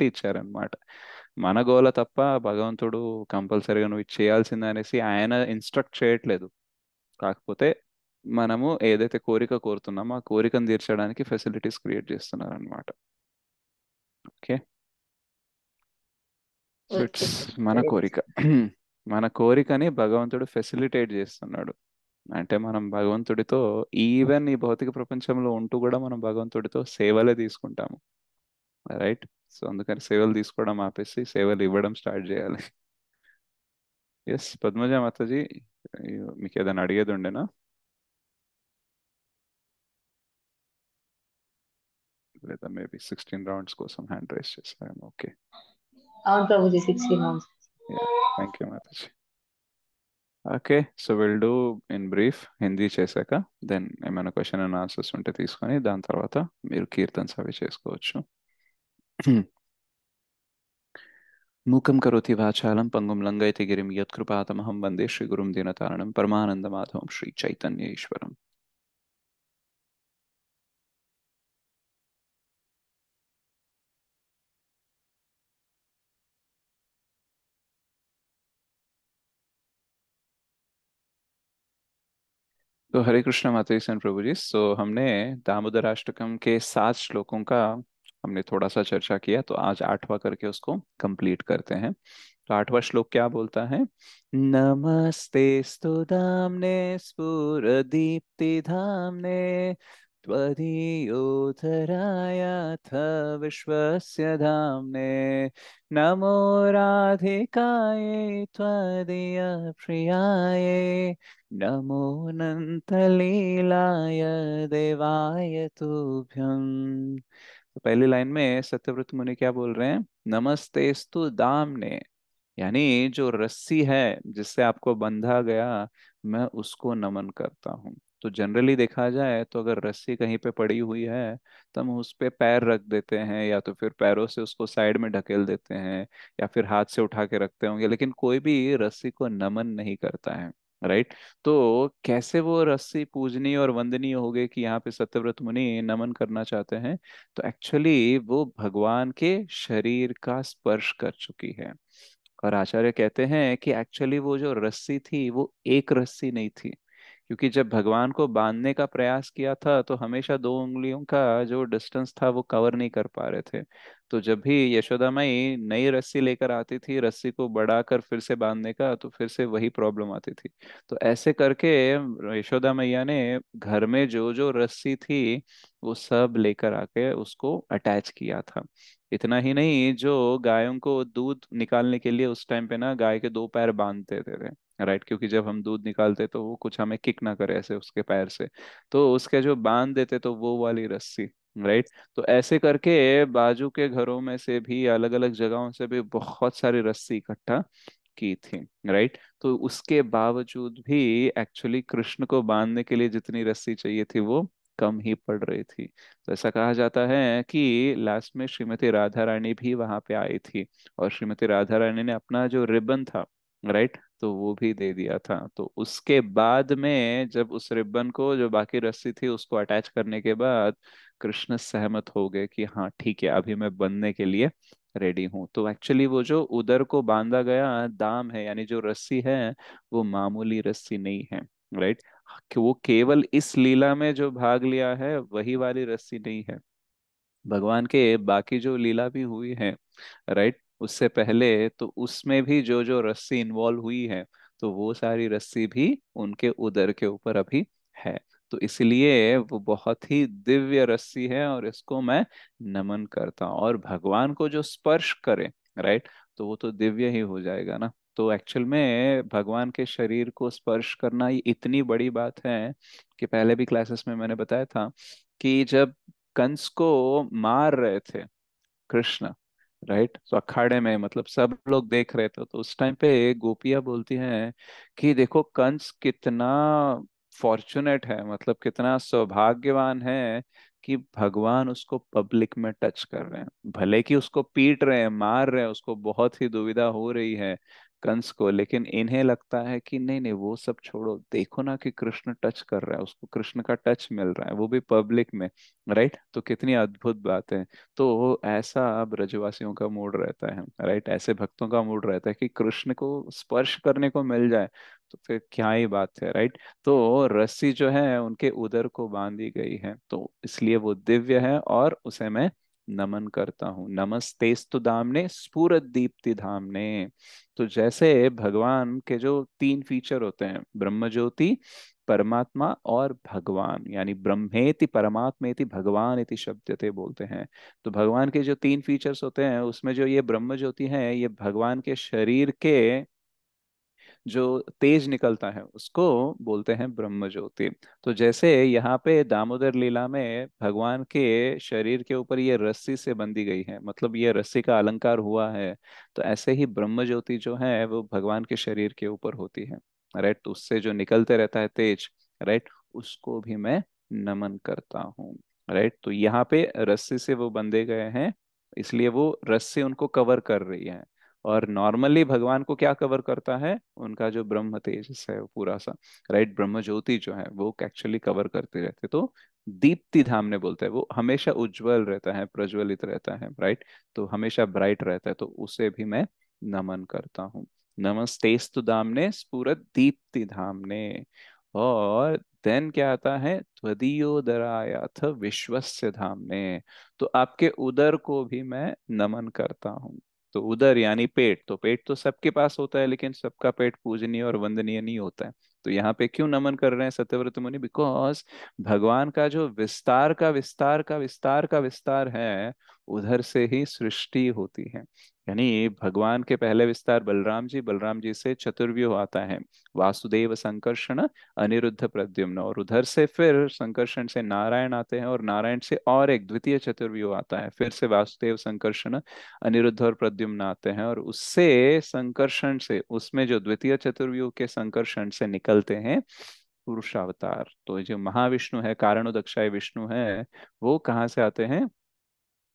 ఇచ్చారనమాట. మన గోల తప్ప భగవంతుడు కంపల్సరీగా నువ్వు ఇది చేయాల్సిందే అనేసి ఆయన ఇన్స్ట్రక్ట్ చేయట్లేదు. కాకపోతే మనము ఏదైతే కోరిక కోరుతున్నామో ఆ కోరికను తీర్చడానికి ఫెసిలిటీస్ క్రియేట్ చేస్తున్నారు అనమాట. Okay. So okay it's sir. మన సరే కోరిక. మన కోరికని భగవంతుడు ఫెసిలిటేట్ చేస్తున్నాడు. అంటే మనం భగవంతుడితో, ఈవెన్ ఈ భౌతిక ప్రపంచంలో ఉంటూ కూడా మనం భగవంతుడితో సేవలే తీసుకుంటాము. రైట్. సో అందుకని సేవలు తీసుకోవడం ఆపేసి సేవలు ఇవ్వడం స్టార్ట్ చేయాలి. ఎస్ పద్మజ మాతాజీ, మీకు ఏదైనా అడిగేది ఉండేనా? లేదా మేబీ 16 రౌండ్స్ కోసం హ్యాండ్ రైస్ చేస్తాను. ఓకే. అవును Prabhuji, 16 months. Yeah. Thank you Mataji. Okay. So will do in brief Hindi చేశాక దెన్ ఏమైనా క్వశ్చన్ అండ్ ఆన్సర్స్ ఉంటే తీసుకొని దాని తర్వాత మీరు కీర్తన్స్ అవి చేసుకోవచ్చు. మూకం కరోతి వాచాలం పంగుం లంఘయతి గిరిం యత్కృపాతమహం వందే శ్రీగురుం దీనతారణం పరమానందమాధవం శ్రీ చైతన్య ఈశ్వరం. तो हरे कृष्णा माता जी सन प्रभु जी। सो हमने दामोदर अष्टकम के 7 श्लोकों का हमने थोड़ा सा चर्चा किया, तो आज 8वां करके उसको कंप्लीट करते हैं। तो 8वां श्लोक क्या बोलता है? नमस्ते स्तु धाम्ने स्फुरदीप्ति धाम्ने त्वदीयोधरायाथ विश्वस्य धाम्ने नमो राधिकायै त्वदीय प्रियायै नमो अनंतलीलाय देवाय तुभ्यं। तो पहली लाइन में सत्यव्रत मुनि क्या बोल रहे हैं? नमस्तेस्तु दाम्ने, यानी जो रस्सी है जिससे आपको बंधा गया, मैं उसको नमन करता हूँ। तो जनरली देखा जाए तो अगर रस्सी कहीं पे पड़ी हुई है तो हम उस पे पैर रख देते हैं, या तो फिर पैरों से उसको साइड में ढकेल देते हैं, या फिर हाथ से उठा के रखते होंगे, लेकिन कोई भी रस्सी को नमन नहीं करता है। राइट। तो कैसे वो रस्सी पूजनीय और वंदनीय हो गई कि यहाँ पे सत्यव्रत मुनि नमन करना चाहते हैं? तो एक्चुअली वो भगवान के शरीर का स्पर्श कर चुकी है। और आचार्य कहते हैं कि एक्चुअली वो जो रस्सी थी वो एक रस्सी नहीं थी, क्योंकि जब भगवान को बांधने का प्रयास किया था तो हमेशा 2 उंगलियों का जो डिस्टेंस था वो कवर नहीं कर पा रहे थे। तो जब भी यशोदा माई नई रस्सी लेकर आती थी, रस्सी को बढ़ाकर फिर से बांधने का, तो फिर से वही प्रॉब्लम आती थी। तो ऐसे करके यशोदा मैया ने घर में जो जो रस्सी थी वो सब लेकर आके उसको अटैच किया था। इतना ही नहीं, जो गायों को दूध निकालने के लिए उस टाइम पे ना गाय के 2 पैर बांधते थे। राइट, क्योंकि जब हम दूध निकालते तो वो कुछ हमें किक ना करे ऐसे उसके पैर से, तो उसके जो बांध देते तो वो वाली रस्सी। राइट। तो ऐसे करके बाजू के घरों में से भी, अलग अलग जगहों से भी बहुत सारी रस्सी इकट्ठा की थी। राइट। तो उसके बावजूद भी एक्चुअली कृष्ण को बांधने के लिए जितनी रस्सी चाहिए थी वो कम ही पड़ रही थी। तो ऐसा कहा जाता है कि लास्ट में श्रीमती राधा रानी भी वहां पे आई थी, और श्रीमती राधा रानी ने अपना जो रिबन था, राइट, तो वो भी दे दिया था। तो उसके बाद में जब उस रिबन को, जो बाकी रस्सी थी, उसको अटैच करने के बाद कृष्ण सहमत हो गए कि हाँ ठीक है, अभी मैं बनने के लिए रेडी हूँ। तो एक्चुअली वो जो उदर को बांधा गया दाम है, यानी जो रस्सी है, वो मामूली रस्सी नहीं है। राइट। कि वो केवल इस लीला में जो भाग लिया है वही वाली रस्सी नहीं है, भगवान के बाकी जो लीला भी हुई है, राइट, उससे पहले तो उसमें भी जो जो रस्सी इन्वॉल्व हुई है, तो वो सारी रस्सी भी उनके उदर के ऊपर अभी है। तो इसलिए वो बहुत ही दिव्य रस्सी है, और इसको मैं नमन करता हूँ। और भगवान को जो स्पर्श करे, राइट, तो वो तो दिव्य ही हो जाएगा ना। तो एक्चुअल में भगवान के शरीर को स्पर्श करना ये इतनी बड़ी बात है कि पहले भी क्लासेस में मैंने बताया था कि जब कंस को मार रहे थे कृष्ण, राइट, तो अखाड़े में, मतलब सब लोग देख रहे थे, तो उस टाइम पे गोपियां बोलती हैं कि देखो कंस कितना फॉर्चुनेट है, मतलब कितना सौभाग्यवान है कि भगवान उसको पब्लिक में टच कर रहे हैं। भले कि उसको पीट रहे हैं, मार रहे हैं, उसको बहुत ही दुविधा हो रही है, कंस को। लेकिन इन्हें लगता है कि नहीं नहीं, वो सब छोड़ो, देखो ना कि कृष्ण टच कर रहा है उसको, कृष्ण का टच मिल रहा है, वो भी पब्लिक में। राइट, तो कितनी अद्भुत बात है। तो ऐसा ब्रजवासियों का मूड रहता है, राइट, ऐसे भक्तों का मूड रहता है कि कृष्ण को स्पर्श करने को मिल जाए तो फिर क्या ही बात है, राइट। तो रस्सी जो है उनके उदर को बांधी गई है, तो इसलिए वो दिव्य है और उसे मैं नमन करता हूँ। नमस्तेस्तु दाम्ने स्फुरत दीप्ति धामने। तो जैसे भगवान के जो तीन फीचर होते हैं, ब्रह्म ज्योति, परमात्मा और भगवान, यानी ब्रह्मेति परमात्मेति भगवान इति शब्दते बोलते हैं। तो भगवान के जो तीन फीचर्स होते हैं उसमें जो ये ब्रह्म ज्योति है, ये भगवान के शरीर के जो तेज निकलता है उसको बोलते हैं ब्रह्म ज्योति। तो जैसे यहाँ पे दामोदर लीला में भगवान के शरीर के ऊपर ये रस्सी से बंधी गई है, मतलब ये रस्सी का अलंकार हुआ है, तो ऐसे ही ब्रह्म ज्योति जो है वो भगवान के शरीर के ऊपर होती है, राइट। तो उससे जो निकलते रहता है तेज, राइट, उसको भी मैं नमन करता हूँ, राइट। तो यहाँ पे रस्सी से वो बंधे गए हैं, इसलिए वो रस्सी उनको कवर कर रही है। और नॉर्मली भगवान को क्या कवर करता है, उनका जो ब्रह्म तेजस है वो पूरा सा, राइट, ब्रह्म ज्योति जो है वो एक्चुअली कवर करते रहते। तो दीप्ति धाम ने बोलते हैं, वो हमेशा उज्जवल रहता है, प्रज्वलित रहता है, राइट, तो हमेशा ब्राइट रहता है, तो उसे भी मैं नमन करता हूँ। नमस्तेस्तु दामने स्फुरत दीप्ति धामने। और देन क्या आता है, त्वदीयोदरायाथ विश्वस्य धामने। तो आपके उदर को भी मैं नमन करता हूँ। तो उदर यानी पेट, तो पेट तो सबके पास होता है, लेकिन सबका पेट पूजनीय और वंदनीय नहीं होता है। तो यहाँ पे क्यों नमन कर रहे हैं सत्यव्रत मुनि, बिकॉज भगवान का जो विस्तार का विस्तार का विस्तार का विस्तार है, उधर से ही सृष्टि होती है। यानी भगवान के पहले विस्तार बलराम जी, बलराम जी से चतुर्व्यूह आता है, वासुदेव संकर्षण अनिरुद्ध प्रद्युम्न, और उधर से फिर संकर्षण से नारायण आते हैं, और नारायण से और एक द्वितीय चतुर्व्यूह आता है, फिर से वासुदेव संकर्षण अनिरुद्ध और प्रद्युम्न आते हैं, और उससे संकर्षण से, उसमें जो द्वितीय चतुर्व्यूह के संकर्षण से निकलते हैं पुरुषावतार। तो जो महाविष्णु है, कारणोदक्षाय विष्णु है, वो कहाँ से आते हैं,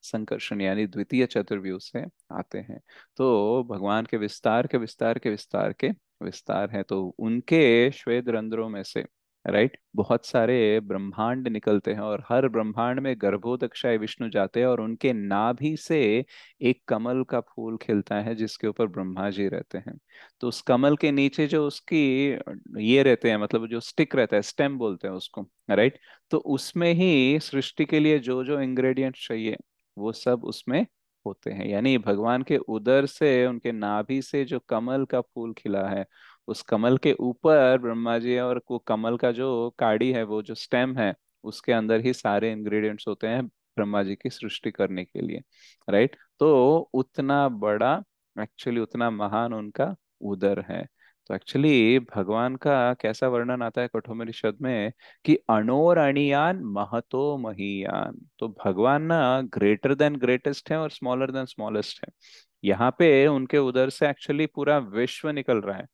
संकर्षण यानी द्वितीय चतुर्व्यूह से आते हैं। तो भगवान के विस्तार के विस्तार के विस्तार के विस्तार है, तो उनके श्वेत रंध्रों में से, राइट, बहुत सारे ब्रह्मांड निकलते हैं, और हर ब्रह्मांड में गर्भोदक्षाय विष्णु जाते हैं, और उनके नाभि से एक कमल का फूल खिलता है जिसके ऊपर ब्रह्मा जी रहते हैं। तो उस कमल के नीचे जो उसकी ये रहते हैं, मतलब जो स्टिक रहता है, स्टेम बोलते हैं उसको, राइट, तो उसमें ही सृष्टि के लिए जो जो इंग्रेडिएंट्स चाहिए वो सब उसमें होते हैं। यानी भगवान के उदर से, उनके नाभि से जो कमल का फूल खिला है, उस कमल के ऊपर ब्रह्मा जी है, और वो कमल का जो काड़ी है, वो जो स्टेम है, उसके अंदर ही सारे इंग्रेडिएंट्स होते हैं ब्रह्मा जी की सृष्टि करने के लिए, राइट। तो उतना बड़ा, एक्चुअली उतना महान उनका उदर है। तो एक्चुअली भगवान का कैसा वर्णन आता है कठोपनिषद में, कि अणोर अणियान महतो महीयान। तो भगवान ना ग्रेटर देन ग्रेटेस्ट है और स्मॉलर देन स्मॉलेस्ट है। यहाँ पे उनके उधर से एक्चुअली पूरा विश्व निकल रहा है,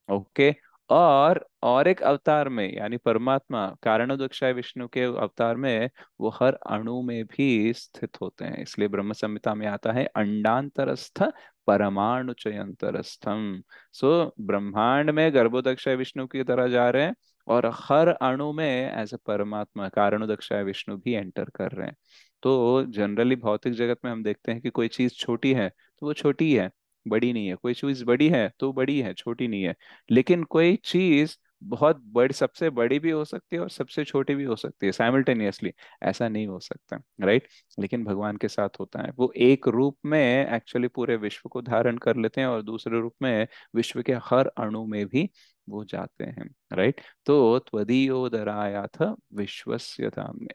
ओके। और एक अवतार में, यानी परमात्मा कारणोदक्षाय विष्णु के अवतार में, वो हर अणु में भी स्थित होते हैं। इसलिए ब्रह्म संहिता में आता है अंडांतरस्थ परमाणु चयंतरस्थम। सो ब्रह्मांड में गर्भोदक्षाय विष्णु की तरह जा रहे हैं, और हर अणु में एज ए परमात्मा कारणोदक्षाय विष्णु भी एंटर कर रहे हैं। तो जनरली भौतिक जगत में हम देखते हैं कि कोई चीज छोटी है तो वो छोटी ही है, बड़ी नहीं है, कोई चीज बड़ी है तो बड़ी है, छोटी नहीं है। लेकिन कोई चीज बहुत बड़ी, सबसे बड़ी भी हो सकती है और सबसे छोटी भी हो सकती है साइमल्टेनियसली, ऐसा नहीं हो सकता, राइट। लेकिन भगवान के साथ होता है, वो एक रूप में एक्चुअली पूरे विश्व को धारण कर लेते हैं, और दूसरे रूप में विश्व के हर अणु में भी वो जाते हैं, राइट। तो त्वदीयोदरायाथ विश्वस्य धाम्ने।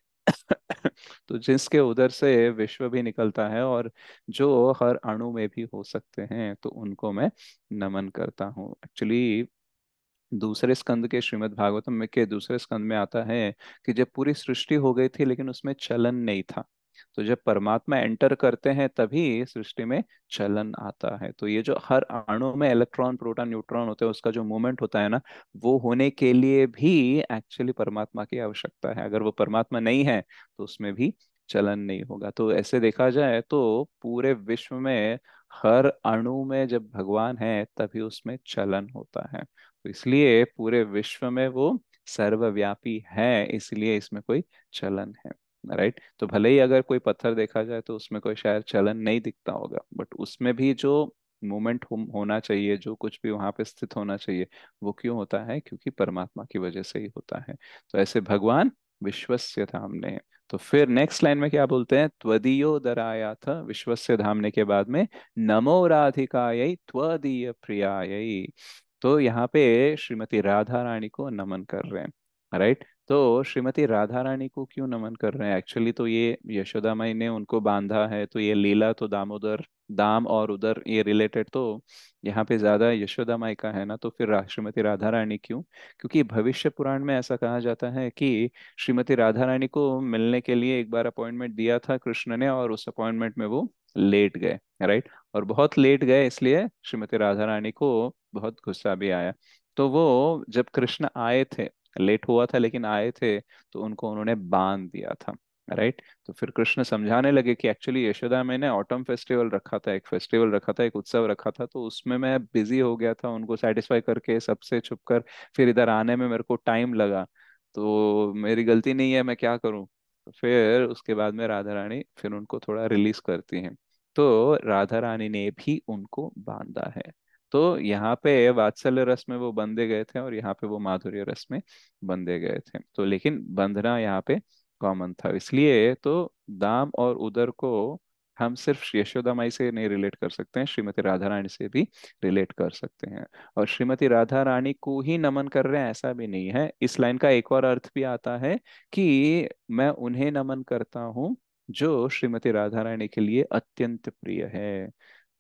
तो जिसके उधर से विश्व भी निकलता है, और जो हर अणु में भी हो सकते हैं, तो उनको मैं नमन करता हूँ। एक्चुअली दूसरे स्कंद के श्रीमद् भागवतम में के दूसरे स्कंद में आता है कि जब पूरी सृष्टि हो गई थी लेकिन उसमें चलन नहीं था, तो जब परमात्मा एंटर करते हैं तभी सृष्टि में चलन आता है। तो ये जो हर अणु में इलेक्ट्रॉन प्रोटॉन न्यूट्रॉन होते हैं, उसका जो मूवमेंट होता है ना, वो होने के लिए भी एक्चुअली परमात्मा की आवश्यकता है। अगर वो परमात्मा नहीं है तो उसमें भी चलन नहीं होगा। तो ऐसे देखा जाए तो पूरे विश्व में हर अणु में जब भगवान है तभी उसमें चलन होता है। तो इसलिए पूरे विश्व में वो सर्वव्यापी है, इसलिए इसमें कोई चलन है। राइट। तो भले ही अगर कोई पत्थर देखा जाए तो उसमें कोई शायद चलन नहीं दिखता होगा, बट उसमें भी जो मूवमेंट होना चाहिए, जो कुछ भी वहां पे स्थित होना चाहिए, वो क्यों होता है? क्योंकि परमात्मा की वजह से ही होता है। तो ऐसे भगवान विश्वस्य धामने। तो फिर नेक्स्ट लाइन में क्या बोलते हैं? त्वदीयो दरायाथ, विश्वस्य धामने के बाद में नमो राधिकायै त्वदीय प्रियायै। तो यहाँ पे श्रीमती राधा रानी को नमन कर रहे हैं। राइट। तो श्रीमती राधा रानी को क्यों नमन कर रहे हैं? एक्चुअली तो ये यशोदा माई ने उनको बांधा है, तो ये लीला तो दामोदर, दाम और उधर ये रिलेटेड तो यहाँ पे ज्यादा यशोदा माई का है ना। तो फिर श्रीमती राधा रानी क्यों? क्योंकि भविष्य पुराण में ऐसा कहा जाता है कि श्रीमती राधा रानी को मिलने के लिए एक बार अपॉइंटमेंट दिया था कृष्ण ने, और उस अपॉइंटमेंट में वो लेट गए। राइट। और बहुत लेट गए, इसलिए श्रीमती राधा रानी को बहुत गुस्सा भी आया। तो वो जब कृष्ण आए थे, लेट हुआ था लेकिन आए थे, तो उनको उन्होंने बांध दिया था। राइट। तो फिर कृष्ण समझाने लगे कि एक्चुअली यशोदा मैंने ऑटम फेस्टिवल रखा था, एक फेस्टिवल रखा था, एक उत्सव रखा था, तो उसमें मैं बिजी हो गया था उनको सेटिस्फाई करके सबसे छुप कर, फिर इधर आने में मेरे को टाइम लगा, तो मेरी गलती नहीं है, मैं क्या करूं? तो फिर उसके बाद में राधा रानी फिर उनको थोड़ा रिलीज करती हैं। तो राधा रानी ने भी उनको बांधा है। तो यहाँ पे वात्सल्य रस में वो बंधे गए थे, और यहाँ पे वो माधुर्य रस में बंधे गए थे। तो लेकिन बंधना यहाँ पे कॉमन था, इसलिए तो दाम और उदर को हम सिर्फ यशोदा माई से नहीं रिलेट कर सकते हैं, श्रीमती राधा रानी से भी रिलेट कर सकते हैं। और श्रीमती राधा रानी को ही नमन कर रहे हैं ऐसा भी नहीं है। इस लाइन का एक और अर्थ भी आता है कि मैं उन्हें नमन करता हूँ जो श्रीमती राधा रानी के लिए अत्यंत प्रिय है।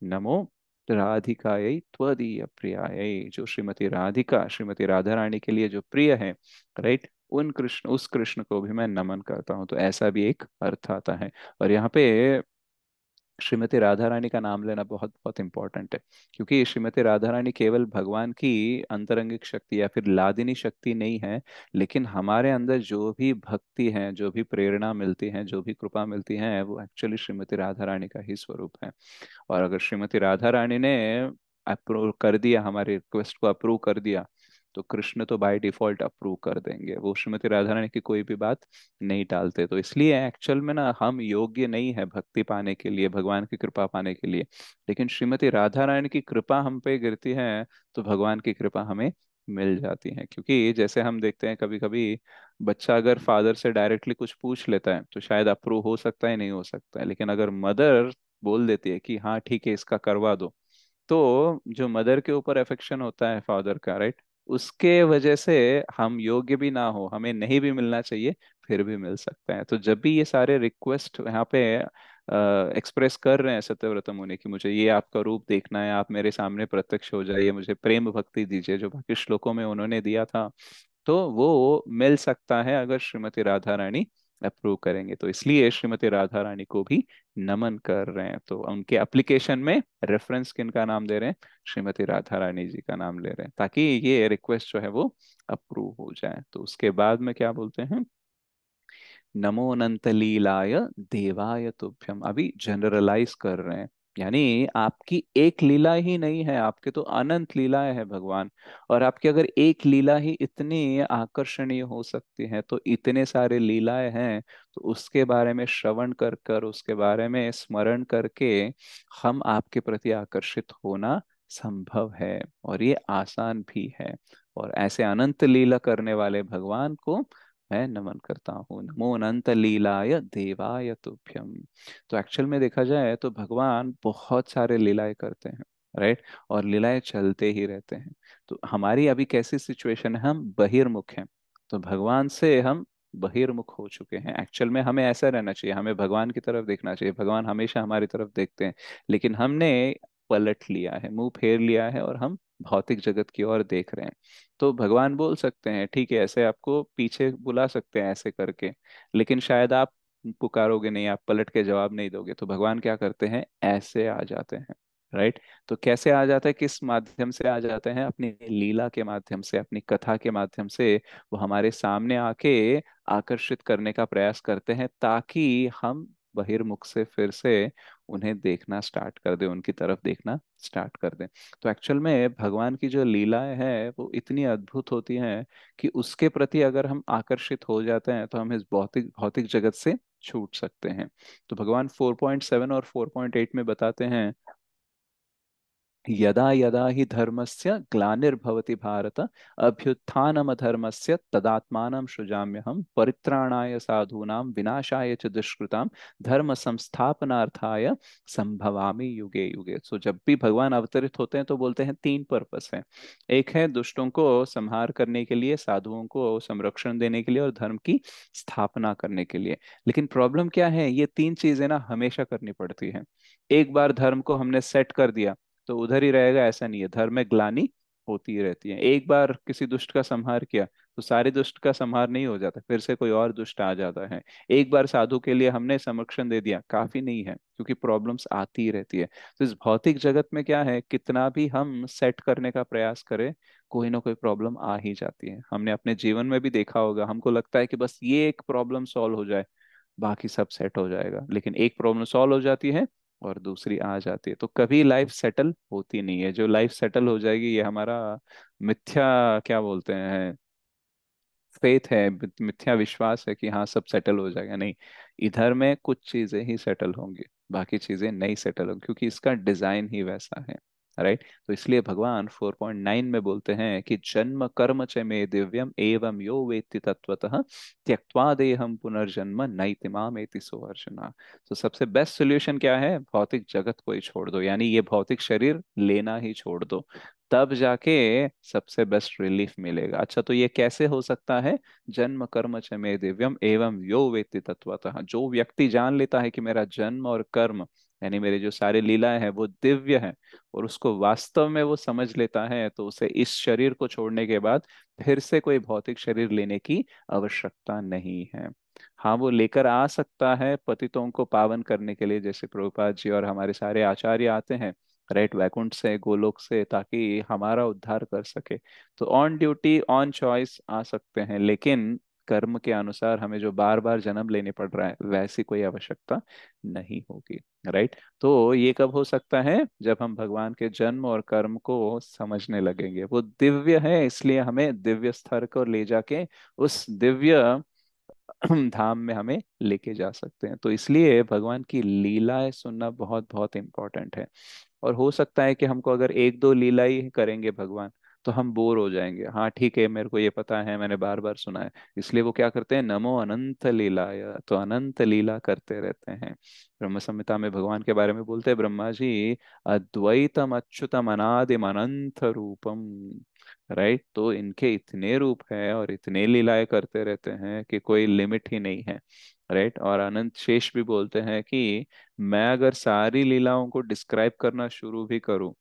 नमो राधिकायै त्वदीय प्रियायै। जो श्रीमती राधिका, श्रीमती राधा रानी के लिए जो प्रिय है, राइट, उन कृष्ण, उस कृष्ण को भी मैं नमन करता हूँ। तो ऐसा भी एक अर्थ आता है। और यहाँ पे श्रीमती राधा रानी का नाम लेना बहुत बहुत इंपॉर्टेंट है, क्योंकि श्रीमती राधा रानी केवल भगवान की अंतरंगिक शक्ति या फिर लादिनी शक्ति नहीं है, लेकिन हमारे अंदर जो भी भक्ति है, जो भी प्रेरणा मिलती है, जो भी कृपा मिलती है, वो एक्चुअली श्रीमती राधा रानी का ही स्वरूप है। और अगर श्रीमती राधा रानी ने अप्रूव कर दिया, हमारे रिक्वेस्ट को अप्रूव कर दिया, तो कृष्ण तो बाय डिफॉल्ट अप्रूव कर देंगे। वो श्रीमती राधा रानी की कोई भी बात नहीं टालते। तो इसलिए एक्चुअल में ना हम योग्य नहीं है भक्ति पाने के लिए, भगवान की कृपा पाने के लिए, लेकिन श्रीमती राधा रानी की कृपा हम पे गिरती है तो भगवान की कृपा हमें मिल जाती है। क्योंकि जैसे हम देखते हैं कभी कभी बच्चा अगर फादर से डायरेक्टली कुछ पूछ लेता है तो शायद अप्रूव हो सकता है, नहीं हो सकता है, लेकिन अगर मदर बोल देती है कि हाँ ठीक है इसका करवा दो, तो जो मदर के ऊपर अफेक्शन होता है फादर का, राइट, उसके वजह से हम योग्य भी ना हो, हमें नहीं भी मिलना चाहिए, फिर भी मिल सकता है। तो जब भी ये सारे रिक्वेस्ट यहाँ पे एक्सप्रेस कर रहे हैं सत्यव्रत मुनि कि मुझे ये आपका रूप देखना है, आप मेरे सामने प्रत्यक्ष हो जाइए, मुझे प्रेम भक्ति दीजिए जो बाकी श्लोकों में उन्होंने दिया था, तो वो मिल सकता है अगर श्रीमती राधा रानी अप्रूव करेंगे। तो इसलिए श्रीमती राधा रानी को भी नमन कर रहे हैं। तो उनके एप्लीकेशन में रेफरेंस किन का नाम दे रहे हैं? श्रीमती राधा रानी जी का नाम ले रहे हैं, ताकि ये रिक्वेस्ट जो है वो अप्रूव हो जाए। तो उसके बाद में क्या बोलते हैं? नमो अनंत लीलाय देवाय तुभ्यम। अभी जनरलाइज कर रहे हैं, यानी आपकी एक लीला ही नहीं है, आपके तो अनंत लीलाएं हैं भगवान। और आपकी अगर एक लीला ही इतनी आकर्षणीय हो सकती है, तो इतने सारे लीलाएं हैं, तो उसके बारे में श्रवण कर कर, उसके बारे में स्मरण करके हम आपके प्रति आकर्षित होना संभव है, और ये आसान भी है। और ऐसे अनंत लीला करने वाले भगवान को मैं नमन करता हूँ। नमो अनंत लीलाय देवाय तुभ्यम। तो एक्चुअल में देखा जाए तो भगवान बहुत सारे लीलाएं करते हैं, राइट, और लीलाएं चलते ही रहते हैं। तो हमारी अभी कैसी सिचुएशन है? हम बहिर्मुख हैं, तो भगवान से हम बहिर्मुख हो चुके हैं। एक्चुअल में हमें ऐसा रहना चाहिए, हमें भगवान की तरफ देखना चाहिए, भगवान हमेशा हमारी तरफ देखते हैं, लेकिन हमने पलट लिया है, मुंह फेर लिया है, और हम भौतिक जगत की ओर देख रहे हैं। तो भगवान बोल सकते हैं ठीक है, ऐसे आपको पीछे बुला सकते हैं ऐसे करके, लेकिन शायद आप पुकारोगे नहीं, आप पलट के जवाब नहीं दोगे, तो भगवान क्या करते हैं? ऐसे आ जाते हैं। राइट। तो कैसे आ जाता है, किस माध्यम से आ जाते हैं? अपनी लीला के माध्यम से, अपनी कथा के माध्यम से वो हमारे सामने आके आकर्षित करने का प्रयास करते हैं, ताकि हम बहिर्मुख से फिर से उन्हें देखना स्टार्ट कर दें, उनकी तरफ देखना स्टार्ट कर दें। तो एक्चुअल में भगवान की जो लीलाएं हैं वो इतनी अद्भुत होती हैं कि उसके प्रति अगर हम आकर्षित हो जाते हैं तो हम इस भौतिक भौतिक जगत से छूट सकते हैं। तो भगवान 4.7 और 4.8 में बताते हैं, यदा यदा हि धर्मस्य ग्लानिर्भवति भारत, अभ्युत्थानमधर्मस्य तदात्मानं सृजाम्यहम्, परित्राणाय साधूनां विनाशाय च दुष्कृतां, धर्म संस्थापनार्थाय संभवामि युगे युगे। सो जब भी भगवान अवतरित होते हैं तो बोलते हैं तीन पर्पस है। एक है दुष्टों को संहार करने के लिए, साधुओं को संरक्षण देने के लिए, और धर्म की स्थापना करने के लिए। लेकिन प्रॉब्लम क्या है, ये तीन चीजें ना हमेशा करनी पड़ती है। एक बार धर्म को हमने सेट कर दिया तो उधर ही रहेगा, ऐसा नहीं है। धर्म में ग्लानि होती ही रहती है। एक बार किसी दुष्ट का संहार किया तो सारे दुष्ट का संहार नहीं हो जाता, फिर से कोई और दुष्ट आ जाता है। एक बार साधु के लिए हमने संरक्षण दे दिया, काफी नहीं है, क्योंकि प्रॉब्लम्स आती ही रहती है। तो इस भौतिक जगत में क्या है, कितना भी हम सेट करने का प्रयास करें, कोई ना कोई प्रॉब्लम आ ही जाती है। हमने अपने जीवन में भी देखा होगा, हमको लगता है कि बस ये एक प्रॉब्लम सॉल्व हो जाए, बाकी सब सेट हो जाएगा। लेकिन एक प्रॉब्लम सॉल्व हो जाती है और दूसरी आ जाती है, तो कभी लाइफ सेटल होती नहीं है। जो लाइफ सेटल हो जाएगी, ये हमारा मिथ्या, क्या बोलते हैं, फेथ है, मिथ्या विश्वास है कि हाँ सब सेटल हो जाएगा। नहीं, इधर में कुछ चीजें ही सेटल होंगी, बाकी चीजें नहीं सेटल होंगी, क्योंकि इसका डिजाइन ही वैसा है। राइट। तो इसलिए भगवान 4.9 में बोलते हैं कि जन्म कर्म च मे दिव्यम एवं यो वेत्ति तत्वतः, त्यक्त्वा देहम पुनर्जन्म नैति मामेति सो अर्जुना। तो सबसे बेस्ट सोल्यूशन क्या है, भौतिक जगत को ही छोड़ दो, यानी ये भौतिक शरीर लेना ही छोड़ दो, तब जाके सबसे बेस्ट रिलीफ मिलेगा। अच्छा, तो ये कैसे हो सकता है? जन्म कर्म च मे दिव्यम एवं यो वेत्ति तत्वतः, जो व्यक्ति जान लेता है कि मेरा जन्म और कर्म, यानी मेरे जो सारे लीलाएं हैं वो दिव्य हैं, और उसको वास्तव में वो समझ लेता है, तो उसे इस शरीर को छोड़ने के बाद फिर से कोई भौतिक शरीर लेने की आवश्यकता नहीं है। हाँ, वो लेकर आ सकता है पतितों को पावन करने के लिए, जैसे प्रभुपाद जी और हमारे सारे आचार्य आते हैं, राइट, वैकुंठ से, गोलोक से, ताकि हमारा उद्धार कर सके। तो ऑन ड्यूटी, ऑन चॉइस आ सकते हैं, लेकिन कर्म के अनुसार हमें जो बार बार जन्म लेने पड़ रहा है, वैसी कोई आवश्यकता नहीं होगी। राइट। तो ये कब हो सकता है? जब हम भगवान के जन्म और कर्म को समझने लगेंगे। वो दिव्य है, इसलिए हमें दिव्य स्तर को ले जाके उस दिव्य धाम में हमें लेके जा सकते हैं। तो इसलिए भगवान की लीलाएं सुनना बहुत बहुत इंपॉर्टेंट है। और हो सकता है कि हमको अगर एक दो लीला ही करेंगे भगवान, तो हम बोर हो जाएंगे। हाँ ठीक है, मेरे को ये पता है, मैंने बार बार सुना है। इसलिए वो क्या करते हैं, नमो अनंत लीलाय, तो अनंत लीला करते रहते हैं। ब्रह्म संहिता में भगवान के बारे में बोलते हैं ब्रह्मा जी, अद्वैतम अच्युतम अनादिम अनंत रूपम। राइट। तो इनके इतने रूप है और इतने लीलाएं करते रहते हैं कि कोई लिमिट ही नहीं है। राइट। और अनंत शेष भी बोलते हैं कि मैं अगर सारी लीलाओं को डिस्क्राइब करना शुरू भी करूं,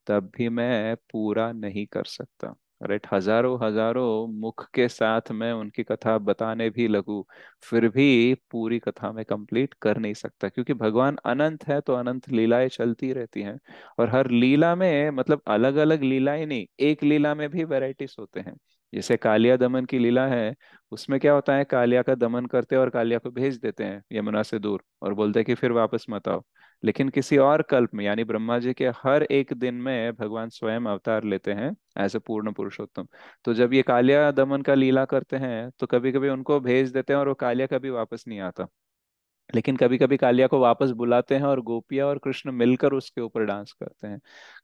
तब भी मैं पूरा नहीं कर सकता। राइट। हजारों हजारों मुख के साथ मैं उनकी कथा बताने भी लगूं, फिर भी पूरी कथा में कंप्लीट कर नहीं सकता, क्योंकि भगवान अनंत है, तो अनंत लीलाएं चलती रहती हैं। और हर लीला में, मतलब अलग अलग लीलाएं नहीं, एक लीला में भी वैरायटीज होते हैं। जैसे कालिया दमन की लीला है, उसमें क्या होता है, कालिया का दमन करते हैं और कालिया को भेज देते हैं यमुना से दूर, और बोलते हैं कि फिर वापस मत आओ। लेकिन किसी और कल्प में, यानी ब्रह्मा जी के हर एक दिन में भगवान स्वयं अवतार लेते हैं एज ए पूर्ण पुरुषोत्तम। तो जब ये कालिया दमन का लीला करते हैं तो कभी कभी उनको भेज देते हैं और वो कालिया कभी वापस नहीं आता। लेकिन कभी कभी कालिया को वापस बुलाते हैं और गोपिया और कृष्ण मिलकर उसके ऊपर डांस करते हैं।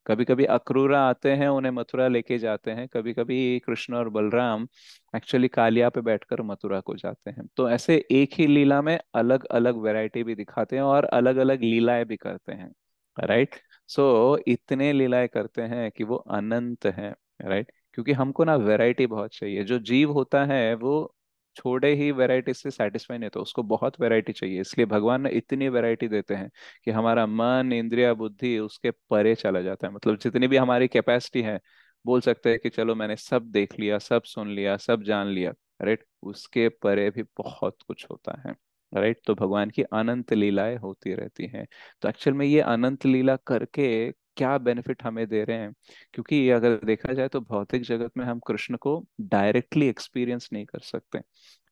कभी कभी अक्रूरा आते हैं, उन्हें मथुरा लेके जाते हैं। कभी कभी कृष्ण और बलराम एक्चुअली कालिया पे बैठकर मथुरा को जाते हैं। तो ऐसे एक ही लीला में अलग अलग वैरायटी भी दिखाते हैं और अलग अलग लीलाएं भी करते हैं। राइट। सो इतने लीलाएं करते हैं कि वो अनंत है। राइट। क्योंकि हमको ना वैरायटी बहुत चाहिए। जो जीव होता है वो छोटे ही वैरायटी से सेटिस्फाई नहीं होता, उसको बहुत वैरायटी चाहिए। इसलिए भगवान ने इतनी वैरायटी देते हैं कि हमारा मन, इंद्रिया, बुद्धि उसके परे चला जाता है। मतलब जितनी भी हमारी कैपेसिटी है, बोल सकते हैं कि चलो मैंने सब देख लिया, सब सुन लिया, सब जान लिया। राइट। उसके परे भी बहुत कुछ होता है। राइट। तो भगवान की अनंत लीलाएं होती रहती हैं। तो एक्चुअल में ये अनंत लीला करके क्या बेनिफिट हमें दे रहे हैं। क्योंकि अगर देखा जाए तो भौतिक जगत में हम कृष्ण को डायरेक्टली एक्सपीरियंस नहीं कर सकते,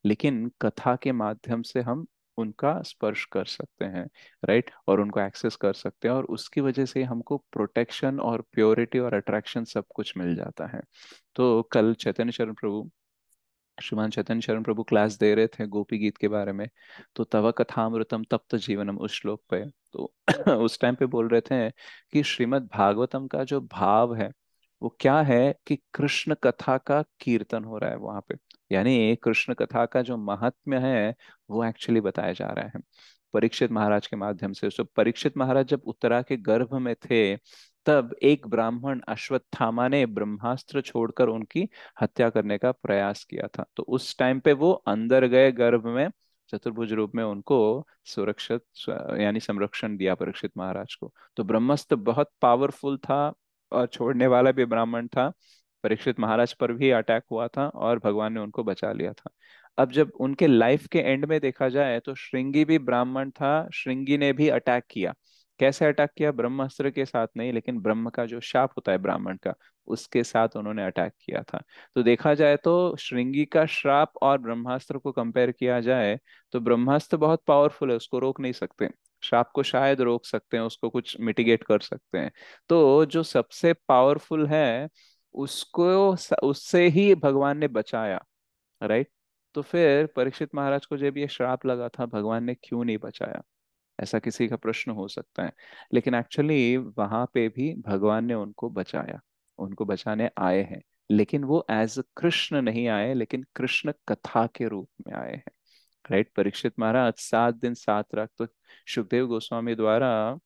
लेकिन कथा के माध्यम से हम उनका स्पर्श कर सकते हैं, राइट, और उनको एक्सेस कर सकते हैं, और उसकी वजह से हमको प्रोटेक्शन और प्योरिटी और अट्रैक्शन सब कुछ मिल जाता है। तो कल चैतन्य चरण प्रभु, श्रीमान चैतन्य शरण प्रभु क्लास दे रहे थे गोपी गीत के बारे में। तो तव कथामृतम तप्त जीवनम, उस श्लोक पे तो उस टाइम पे बोल रहे थे कि श्रीमद् भागवतम का जो भाव है वो क्या है, कि कृष्ण कथा का कीर्तन हो रहा है वहां पे। यानी कृष्ण कथा का जो महात्म्य है वो एक्चुअली बताया जा रहा है परीक्षित महाराज के माध्यम से। तो परीक्षित महाराज जब उत्तरा के गर्भ में थे, तब एक ब्राह्मण अश्वत्थामा ने ब्रह्मास्त्र छोड़कर उनकी हत्या करने का प्रयास किया था। तो उस टाइम पे वो अंदर गए गर्भ में, चतुर्भुज रूप में उनको सुरक्षित यानी संरक्षण दिया परीक्षित महाराज को। तो ब्रह्मास्त्र बहुत पावरफुल था, और छोड़ने वाला भी ब्राह्मण था। परीक्षित महाराज पर भी अटैक हुआ था और भगवान ने उनको बचा लिया था। अब जब उनके लाइफ के एंड में देखा जाए तो श्रृंगी भी ब्राह्मण था, श्रृंगी ने भी अटैक किया। कैसे अटैक किया? ब्रह्मास्त्र के साथ नहीं, लेकिन ब्रह्म का जो शाप होता है ब्राह्मण का, उसके साथ उन्होंने अटैक किया था। तो देखा जाए तो श्रृंगी का श्राप और ब्रह्मास्त्र को कंपेयर किया जाए तो ब्रह्मास्त्र बहुत पावरफुल है, उसको रोक नहीं सकते। श्राप को शायद रोक सकते हैं, उसको कुछ मिटिगेट कर सकते हैं। तो जो सबसे पावरफुल है उसको उससे ही भगवान ने बचाया, राइट। तो फिर परीक्षित महाराज को जब ये श्राप लगा था, भगवान ने क्यों नहीं बचाया? ऐसा किसी का प्रश्न हो सकता है। लेकिन एक्चुअली वहां पे भी भगवान ने उनको बचाया, उनको बचाने आए हैं। लेकिन वो एज कृष्ण नहीं आए, लेकिन कृष्ण कथा के रूप में आए हैं, राइट। परीक्षित महाराज 7 दिन 7 रात तो सुखदेव गोस्वामी द्वारा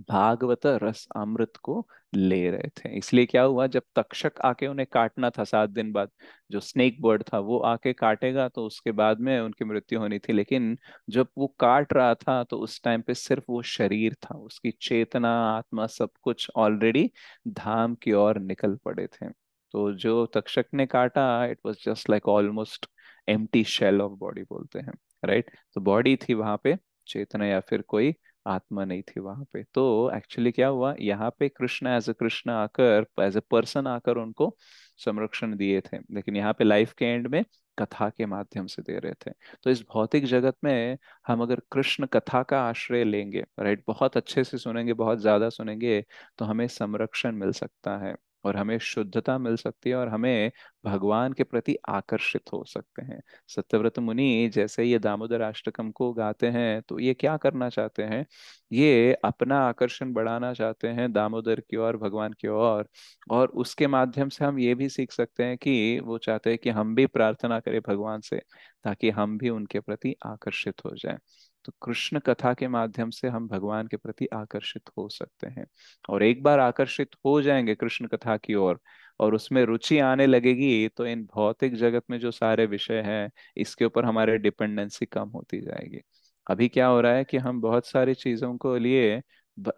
भागवत रस अमृत को ले रहे थे। इसलिए क्या हुआ, जब तक्षक आके उन्हें काटना था 7 दिन बाद, जो स्नेक बर्ड था वो आके काटेगा, तो उसके बाद में उनकी मृत्यु होनी थी। लेकिन जब वो काट रहा था तो उस टाइम पे सिर्फ वो शरीर था, उसकी चेतना आत्मा सब कुछ ऑलरेडी धाम की ओर निकल पड़े थे। तो जो तक्षक ने काटा, it was just like almost empty shell of body बोलते हैं, राइट। तो बॉडी थी वहां पे, चेतना या फिर कोई आत्मा नहीं थी वहां पे। तो एक्चुअली क्या हुआ, यहाँ पे कृष्ण एज अ कृष्ण आकर, एज अ पर्सन आकर उनको संरक्षण दिए थे, लेकिन यहाँ पे लाइफ के एंड में कथा के माध्यम से दे रहे थे। तो इस भौतिक जगत में हम अगर कृष्ण कथा का आश्रय लेंगे, राइट, बहुत अच्छे से सुनेंगे, बहुत ज्यादा सुनेंगे, तो हमें संरक्षण मिल सकता है, और हमें शुद्धता मिल सकती है, और हमें भगवान के प्रति आकर्षित हो सकते हैं। सत्यव्रत मुनि जैसे ये दामोदर अष्टकम को गाते हैं, तो ये क्या करना चाहते हैं, ये अपना आकर्षण बढ़ाना चाहते हैं दामोदर की ओर, भगवान की ओर। और उसके माध्यम से हम ये भी सीख सकते हैं कि वो चाहते हैं कि हम भी प्रार्थना करें भगवान से, ताकि हम भी उनके प्रति आकर्षित हो जाएं। तो कृष्ण कथा के माध्यम से हम भगवान के प्रति आकर्षित हो सकते हैं। और एक बार आकर्षित हो जाएंगे कृष्ण कथा की ओर, और उसमें रुचि आने लगेगी, तो इन भौतिक जगत में जो सारे विषय हैं इसके ऊपर हमारे डिपेंडेंसी कम होती जाएगी। अभी क्या हो रहा है कि हम बहुत सारी चीजों को लिए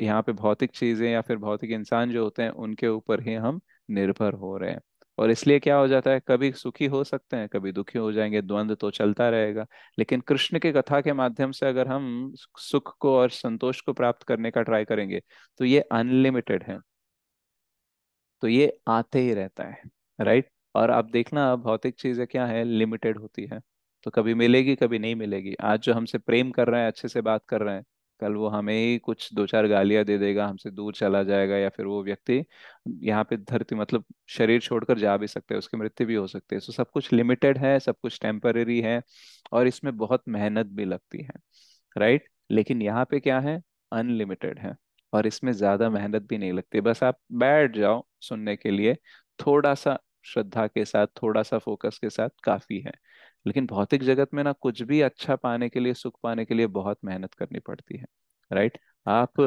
यहाँ पे भौतिक चीजें या फिर भौतिक इंसान जो होते हैं उनके ऊपर ही हम निर्भर हो रहे हैं। और इसलिए क्या हो जाता है, कभी सुखी हो सकते हैं, कभी दुखी हो जाएंगे, द्वंद्व तो चलता रहेगा। लेकिन कृष्ण की कथा के माध्यम से अगर हम सुख को और संतोष को प्राप्त करने का ट्राई करेंगे, तो ये अनलिमिटेड है, तो ये आते ही रहता है, राइट। और आप देखना भौतिक चीजें क्या है, लिमिटेड होती है। तो कभी मिलेगी, कभी नहीं मिलेगी। आज जो हमसे प्रेम कर रहे हैं, अच्छे से बात कर रहे हैं, कल वो हमें ही कुछ 2 4 गालियां दे देगा, हमसे दूर चला जाएगा, या फिर वो व्यक्ति यहाँ पे धरती मतलब शरीर छोड़कर जा भी सकते हैं, उसकी मृत्यु भी हो सकती है। तो सब कुछ लिमिटेड है, सब कुछ टेम्पररी है, और इसमें बहुत मेहनत भी लगती है, राइट। लेकिन यहाँ पे क्या है, अनलिमिटेड है, और इसमें ज्यादा मेहनत भी नहीं लगती, बस आप बैठ जाओ सुनने के लिए, थोड़ा सा श्रद्धा के साथ, थोड़ा सा फोकस के साथ काफी है। लेकिन भौतिक जगत में ना कुछ भी अच्छा पाने के लिए, सुख पाने के लिए बहुत मेहनत करनी पड़ती है, राइट। आप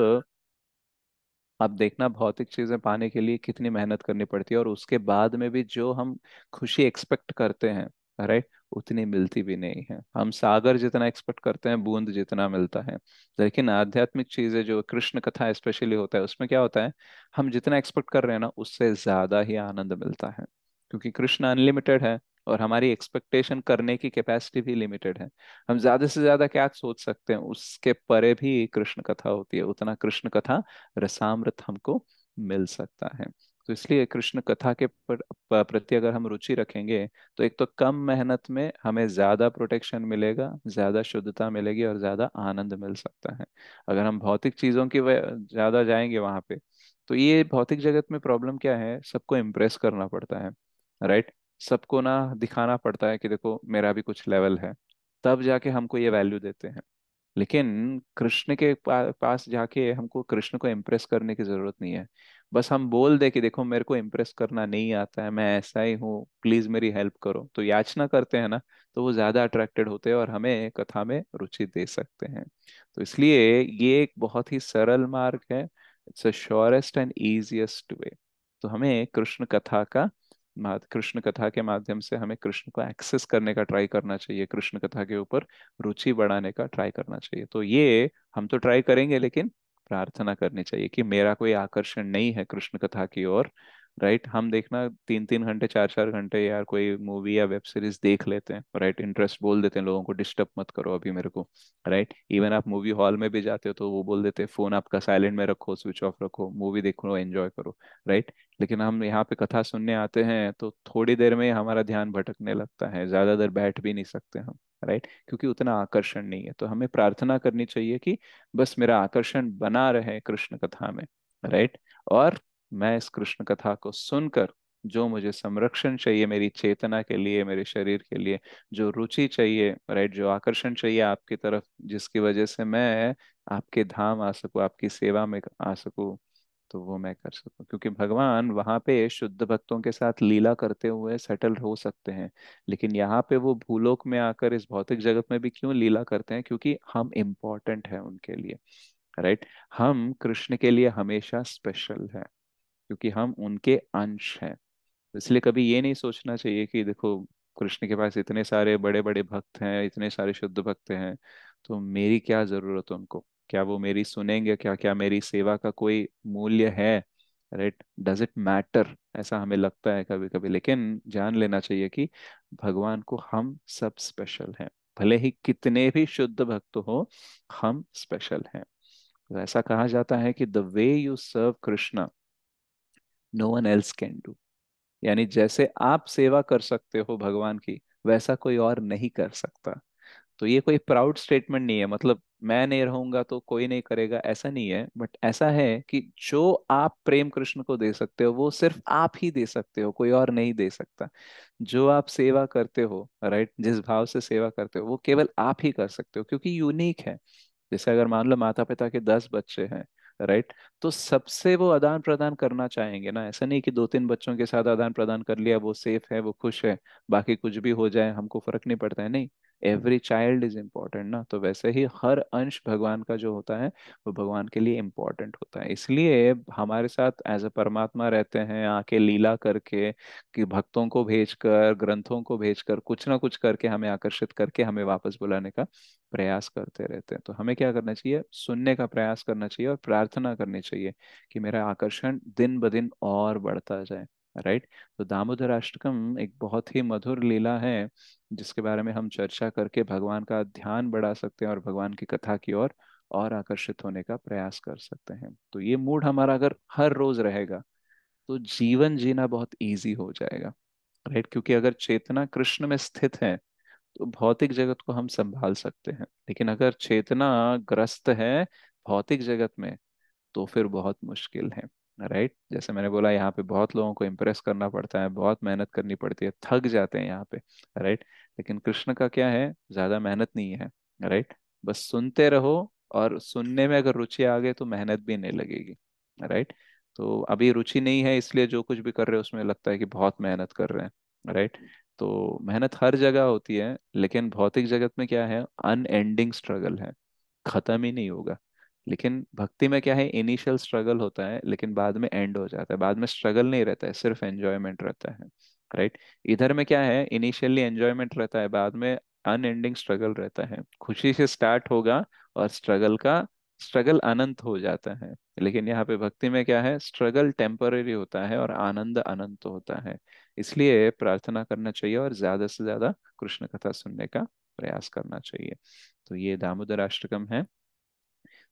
अब देखना भौतिक चीजें पाने के लिए कितनी मेहनत करनी पड़ती है, और उसके बाद में भी जो हम खुशी एक्सपेक्ट करते हैं, राइट, उतनी मिलती भी नहीं है। हम सागर जितना एक्सपेक्ट करते हैं, बूंद जितना मिलता है। लेकिन आध्यात्मिक चीजें जो कृष्ण कथा स्पेशली होता है, उसमें क्या होता है, हम जितना एक्सपेक्ट कर रहे हैं ना, उससे ज्यादा ही आनंद मिलता है, क्योंकि कृष्ण अनलिमिटेड है, और हमारी एक्सपेक्टेशन करने की कैपेसिटी भी लिमिटेड है। हम ज्यादा से ज्यादा क्या सोच सकते हैं, उसके परे भी कृष्ण कथा होती है, उतना कृष्ण कथा रसामृत हमको मिल सकता है। तो इसलिए कृष्ण कथा के प्रति अगर हम रुचि रखेंगे, तो एक तो कम मेहनत में हमें ज्यादा प्रोटेक्शन मिलेगा, ज्यादा शुद्धता मिलेगी और ज्यादा आनंद मिल सकता है। अगर हम भौतिक चीजों की ज्यादा जाएंगे वहां पे, तो ये भौतिक जगत में प्रॉब्लम क्या है, सबको इम्प्रेस करना पड़ता है, राइट। सबको ना दिखाना पड़ता है कि देखो मेरा भी कुछ लेवल है, तब जाके हमको ये वैल्यू देते हैं। लेकिन कृष्ण के पास जाके हमको कृष्ण को इम्प्रेस करने की जरूरत नहीं है। बस हम बोल दे कि देखो मेरे को इम्प्रेस करना नहीं आता है, मैं ऐसा ही हूँ, प्लीज मेरी हेल्प करो, तो याचना करते हैं ना, तो वो ज्यादा अट्रैक्टेड होते हैं और हमें कथा में रुचि दे सकते हैं। तो इसलिए ये एक बहुत ही सरल मार्ग है, it's a surest and easiest way. तो हमें कृष्ण कथा का कृष्ण कथा के माध्यम से हमें कृष्ण को एक्सेस करने का ट्राई करना चाहिए, कृष्ण कथा के ऊपर रुचि बढ़ाने का ट्राई करना चाहिए। तो ये हम तो ट्राई करेंगे, लेकिन प्रार्थना करनी चाहिए कि मेरा कोई आकर्षण नहीं है कृष्ण कथा की ओर, राइट। हम देखना 3 3 घंटे 4 4 घंटे यार कोई मूवी या वेब सीरीज देख लेते हैं, राइट, इंटरेस्ट बोल देते हैं लोगों को, डिस्टर्ब मत करो अभी मेरे को, राइट। इवन आप मूवी हॉल में भी जाते हो तो वो बोल देते हैं फोन आपका साइलेंट में रखो, स्विच ऑफ रखो, मूवी देखो, एंजॉय करो, राइट। लेकिन हम यहाँ पे कथा सुनने आते हैं तो थोड़ी देर में हमारा ध्यान भटकने लगता है, ज्यादा देर बैठ भी नहीं सकते हम, राइट, क्योंकि उतना आकर्षण नहीं है। तो हमें प्रार्थना करनी चाहिए कि बस मेरा आकर्षण बना रहे कृष्ण कथा में, राइट। और मैं इस कृष्ण कथा को सुनकर जो मुझे संरक्षण चाहिए मेरी चेतना के लिए, मेरे शरीर के लिए, जो रुचि चाहिए, राइट, जो आकर्षण चाहिए आपकी तरफ, जिसकी वजह से मैं आपके धाम आ सकूं, आपकी सेवा में आ सकूं, तो वो मैं कर सकूं। क्योंकि भगवान वहां पे शुद्ध भक्तों के साथ लीला करते हुए सेटल हो सकते हैं, लेकिन यहाँ पे वो भूलोक में आकर इस भौतिक जगत में भी क्यों लीला करते हैं, क्योंकि हम इम्पोर्टेंट है उनके लिए, राइट। हम कृष्ण के लिए हमेशा स्पेशल है, क्योंकि हम उनके अंश हैं। इसलिए कभी ये नहीं सोचना चाहिए कि देखो कृष्ण के पास इतने सारे बड़े बड़े भक्त हैं, इतने सारे शुद्ध भक्त हैं, तो मेरी क्या जरूरत है उनको, क्या वो मेरी सुनेंगे, क्या क्या मेरी सेवा का कोई मूल्य है, राइट, डज इट मैटर, ऐसा हमें लगता है कभी कभी। लेकिन जान लेना चाहिए कि भगवान को हम सब स्पेशल हैं, भले ही कितने भी शुद्ध भक्त हो, हम स्पेशल हैं। तो ऐसा कहा जाता है कि the way you serve Krishna no one else can do, यानी जैसे आप सेवा कर सकते हो भगवान की, वैसा कोई और नहीं कर सकता। तो ये कोई प्राउड स्टेटमेंट नहीं है, मतलब मैं नहीं रहूंगा तो कोई नहीं करेगा, ऐसा नहीं है। बट ऐसा है कि जो आप प्रेम कृष्ण को दे सकते हो वो सिर्फ आप ही दे सकते हो, कोई और नहीं दे सकता। जो आप सेवा करते हो, राइट, जिस भाव से सेवा करते हो वो केवल आप ही कर सकते हो, क्योंकि यूनिक है। जैसे अगर मान लो माता पिता के 10 बच्चे हैं, राइट, तो सबसे वो आदान प्रदान करना चाहेंगे ना, ऐसा नहीं कि 2 3 बच्चों के साथ आदान प्रदान कर लिया, वो सेफ है, वो खुश है, बाकी कुछ भी हो जाए हमको फर्क नहीं पड़ता है, नहीं। एवरी चाइल्ड इज इम्पोर्टेंट ना, तो वैसे ही हर अंश भगवान का जो होता है वो भगवान के लिए इम्पोर्टेंट होता है। इसलिए हमारे साथ एज अ परमात्मा रहते हैं आके लीला करके, कि भक्तों को भेजकर, ग्रंथों को भेजकर, कुछ ना कुछ करके हमें आकर्षित करके हमें वापस बुलाने का प्रयास करते रहते हैं। तो हमें क्या करना चाहिए, सुनने का प्रयास करना चाहिए और प्रार्थना करनी चाहिए कि मेरा आकर्षण दिन ब दिन और बढ़ता जाए, राइट। तो दामोदर अष्टकम एक बहुत ही मधुर लीला है, जिसके बारे में हम चर्चा करके भगवान का ध्यान बढ़ा सकते हैं और भगवान की कथा की ओर और आकर्षित होने का प्रयास कर सकते हैं। तो ये मूड हमारा अगर हर रोज रहेगा, तो जीवन जीना बहुत इजी हो जाएगा, राइट। क्योंकि अगर चेतना कृष्ण में स्थित है, तो भौतिक जगत को हम संभाल सकते हैं। लेकिन अगर चेतना ग्रस्त है भौतिक जगत में, तो फिर बहुत मुश्किल है, राइट। जैसे मैंने बोला यहाँ पे बहुत लोगों को इम्प्रेस करना पड़ता है, बहुत मेहनत करनी पड़ती है, थक जाते हैं यहाँ पे, राइट। लेकिन कृष्ण का क्या है, ज्यादा मेहनत नहीं है, राइट। बस सुनते रहो, और सुनने में अगर रुचि आ गई तो मेहनत भी नहीं लगेगी, राइट। तो अभी रुचि नहीं है इसलिए जो कुछ भी कर रहे हो उसमें लगता है कि बहुत मेहनत कर रहे हैं, राइट। तो मेहनत हर जगह होती है, लेकिन भौतिक जगत में क्या है, अनएंडिंग स्ट्रगल है, खत्म ही नहीं होगा। लेकिन भक्ति में क्या है, इनिशियल स्ट्रगल होता है लेकिन बाद में एंड हो जाता है, बाद में स्ट्रगल नहीं रहता है, सिर्फ एंजॉयमेंट रहता है, राइट। इधर में क्या है, इनिशियली एंजॉयमेंट रहता है, बाद में अनएंडिंग स्ट्रगल रहता है, खुशी से स्टार्ट होगा और स्ट्रगल का स्ट्रगल अनंत हो जाता है। लेकिन यहाँ पे भक्ति में क्या है, स्ट्रगल टेम्पररी होता है और आनंद अनंत होता है। इसलिए प्रार्थना करना चाहिए और ज्यादा से ज्यादा कृष्ण कथा सुनने का प्रयास करना चाहिए। तो ये दामोदर अष्टकम है।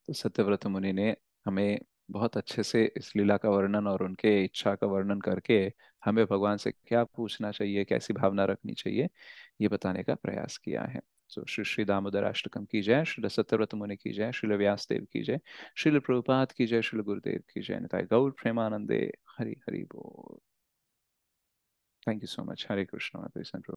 तो सत्यव्रत मुनि ने हमें बहुत अच्छे से इस लीला का वर्णन और उनके इच्छा का वर्णन करके हमें भगवान से क्या पूछना चाहिए, कैसी भावना रखनी चाहिए, ये बताने का प्रयास किया है। तो श्री श्री दामोदर अष्टकम की जय, श्री सत्यव्रत मुनि की जय, श्री व्यासदेव की जय, श्रील प्रभुपाद की जय, श्री गुरुदेव की जय, निताय गौर प्रेमानंदे। हरि हरि बोल। Thank you so much. Hare Krishna.